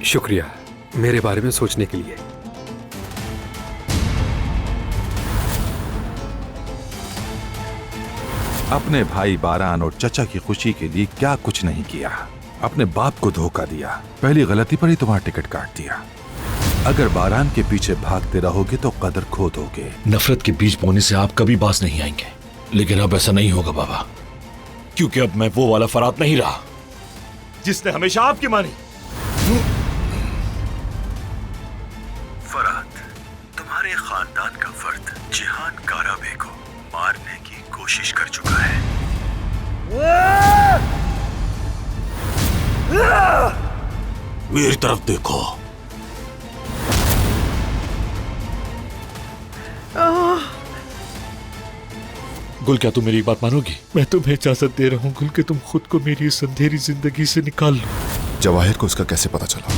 शुक्रिया मेरे बारे में सोचने के लिए। अपने भाई बारान और चचा की खुशी के लिए क्या कुछ नहीं किया। अपने बाप को धोखा दिया, पहली गलती पर ही तुम्हारा टिकट काट दिया। अगर बारान के पीछे भागते रहोगे तो कदर खो दोगे। नफरत के बीज बोने से आप कभी बास नहीं आएंगे, लेकिन अब ऐसा नहीं होगा बाबा, क्योंकि अब मैं वो वाला फरात नहीं रहा जिसने हमेशा आपकी मानी। फरात, तुम्हारे खानदान का फर्द जिहान काराबे को मारने की कोशिश कर चुका है। मेरी तरफ देखो। गुल, क्या तुम मेरी एक बात मानोगी? मैं तुम्हें इजाजत दे रहा हूँ गुल कि तुम खुद को मेरी इस अंधेरी जिंदगी से निकाल लो। जवाहिर को उसका कैसे पता चला?